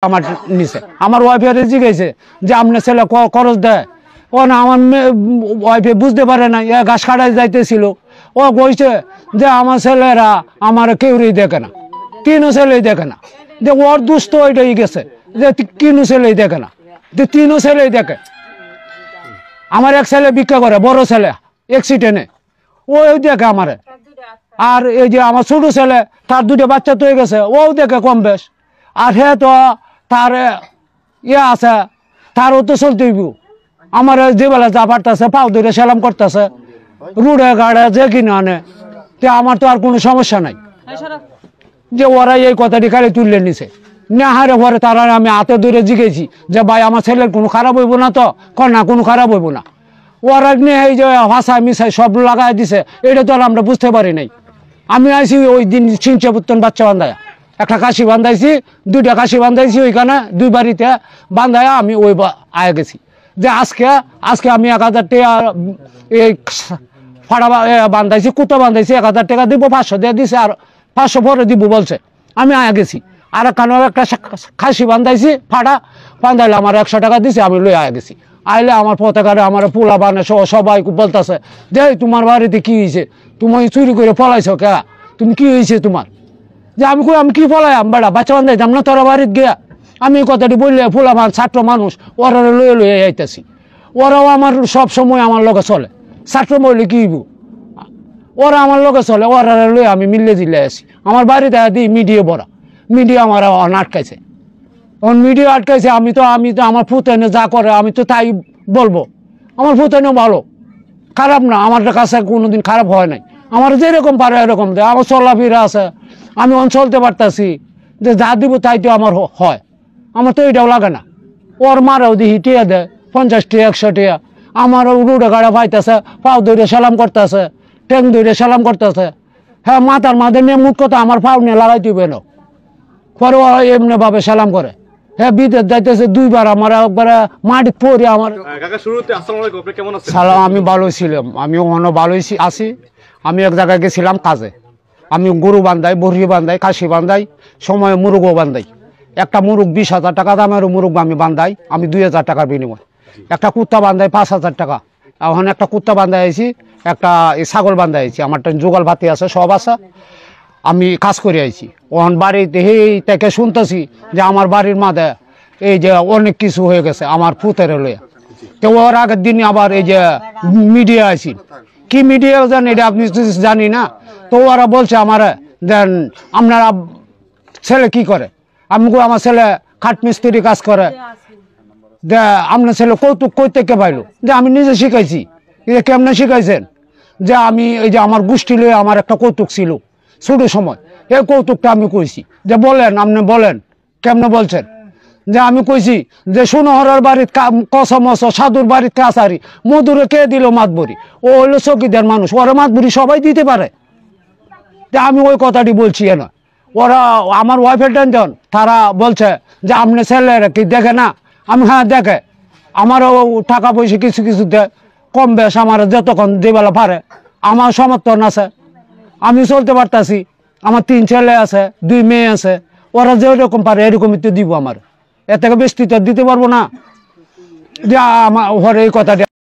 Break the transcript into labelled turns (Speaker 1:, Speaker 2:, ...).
Speaker 1: আমার নিচে আমার ওয়াইফের জিজ্ঞেসে যে আপনার ছেলে খরচ দেয় ও না আমার ওয়াইফে বুঝতে পারে না ঘাস কাটায় যাইতেছিল ও কইছে যে আমার ছেলেরা আমার কেউই দেখে না, তিনও ছেলেই দেখে না, যে ওর দুস্থ ওইটাই গেছে যে কিনু ছেলেই দেখে না, যে তিনও ছেলেই দেখে। আমার এক ছেলে ভিক্ষা করে, বড় ছেলে অ্যাক্সিডেন্টে ওই দেখে আমারে। আর এই যে আমার ছোট ছেলে তার দুটো বাচ্চা তো হয়ে গেছে, ও দেখে কম বেশ। আর হে তো তার আছে, তারও তো চলতেইব। আমার যে বেলা যা পারতেছে পাও ধরে সেলাম করতেছে, রুড়ে গাড়ে যে কিনে আনে, আমার তো আর কোনো সমস্যা নাই। যে ওরা এই কথাটি খালি তুললে নিছে না, হারে পরে তারা আমি হাতে ধরে জিগেছি যে ভাই আমার ছেলের কোনো খারাপ হইব না তো, না কোনো খারাপ হইব না। ওরা নিয়ে এই যে ভাষায় মিশাই সব লাগাই দিছে, এটা তো আর আমরা বুঝতে পারি নাই। আমি আইছি ওই দিন চিনচে পুত্তন বাচ্চা বান্ধায় একটা কাশি বান্ধাইছি, দুইটা কাশি বান্ধাইছি ওইখানে দুই বাড়িতে বান্ধায় আমি ওই আয় গেছি যে আজকে আমি 1000 টাকা এই ফাড়া বান্ধাইছি, কুতো বান্ধাইছি, 1000 টাকা দিব, 500 দিয়ে দিছে আর 500 পরে দিব বলছে। আমি আয় গেছি আর কানো একটা খাসি বান্ধাইছি, ফাড়া বান্ধাইলে আমার 100 টাকা দিছে, আমি লই আয় গেছি। আইলে আমার পতাকারে আমার পোলা বানে সবাই বলতেছে যে তোমার বাড়িতে কি হয়েছে, তুমি চুরি করে পলাইছো কে, তুমি কি হয়েছে তোমার? যে আমি কি পলাইম বেড়া, বাচ্চা বান্ধাইতাম না তোরা বাড়িতে গিয়া? আমি এই কথাটি বললে পোলা ছাত্র মানুষ ওরা লয়ে আইতেছি, ওরাও আমার সব সময় আমার লগে চলে। ছাত্র বললে কি হইব, ওরা আমার লগে চলে, ওরা লয়ে আমি মিললে জিলে আসি। আমার বাড়িতে দিই মিডিয়া বড়া, মিডিয়া আমার আটকাইছে। এখন মিডিয়া আটকাইছে, আমি তো আমার ফুতেনে যা করে আমি তো তাই বলবো। আমার ফুতেনে ভালো, খারাপ না, আমার কাছে কোনোদিন খারাপ হয় নাই। আমার যেরকম পারে এরকম দেয়, আমার চলাফেরা আছে, আমি চলতে পারতাছি, যে যা দিব তাই তো আমার হয়। আমার তো এটাও লাগে না। ওর মারাও দিহি টিয়া দেয় 50 টাকা 100 টাকা, আমারও রুডে গাড়া পাইতেছে, পাও ধরে সালাম করতেছে, ট্যাং ধরে সালাম করতেছে। হ্যাঁ, মাথার মাঝে নিয়ে মুখ কথা আমার পাও নিয়ে লাগাই দিবে না, পরে এমনি ভাবে সালাম করে। হ্যাঁ, বিদেশ যাইতেছে দুইবার, আমার একবার মাটি পরে আমার সালাম। আমি ভালোই ছিলাম, আমি ওখানে ভালোই আছি। আমি এক জায়গায় গেছিলাম কাজে, আমি গরু বান্ধাই, বড়ি বান্ধাই, কাশি বান্ধাই, সময় মুরগও বান্ধাই। একটা মুরগ 20,000 টাকা দামের মুরগ আমি বান্ধাই, আমি 2,000 টাকার বিনিময়। একটা কুত্তা বান্ধাই 5,000 টাকা। এখন একটা কুত্তা বান্ধাই আইছি, একটা ছাগল বান্ধাই আইছি, আমার জোগাল ভাতি আছে, সব আছে, আমি কাজ করে আইছি। ওখান বাড়িতে এই থেকে শুনতেছি যে আমার বাড়ির মাঝে এই যে অনেক কিছু হয়ে গেছে আমার ফুতের লইয়া। তো ওর আগের দিন আবার এই যে মিডিয়া আইছি, কি মিডিয়া জানি এটা আপনি জানি না। তো ওরা বলছে আমার দেন আপনারা ছেলে কি করে, আমি আমার ছেলে খাট মিস্ত্রি কাজ করে। যে আপনার ছেলে কৌতুক কই থেকে পাইলো, যে আমি নিজে শিখাইছি। কেমনে শিখাইছেন? যে আমি এই যে আমার গোষ্ঠী লয়ে আমার একটা কৌতুক ছিল ছোট সময়, এই কৌতুকটা আমি কইছি। যে বলেন, আপনি বলেন কেমনে বলছেন? যে আমি কইছি যে সোনহরার বাড়ির কসমস, সাধুর বাড়ির কাছারি, মধুরে কে দিল মাতবরি, ও হইলো চকিদার মানুষ, ওরা মাতবরি সবাই দিতে পারে। যে আমি ওই কথাটি বলছি না, ওরা আমার ওয়াইফের টেনশন, তারা বলছে যে আপনি ছেলেরা কি দেখে না? আমি হ্যাঁ দেখে, আমারও টাকা পয়সা কিছু কিছু দেয়, কম বেশ আমার যতক্ষণ যেবেলা পারে। আমার সমর্থন আছে, আমি চলতে পারতাছি, আমার 3 ছেলে আছে, 2 মেয়ে আছে, ওরা যেরকম পারে এরকমই তো দিব। আমার এর থেকে বেশি তো দিতে পারবো না। যে আমার এই কথাটা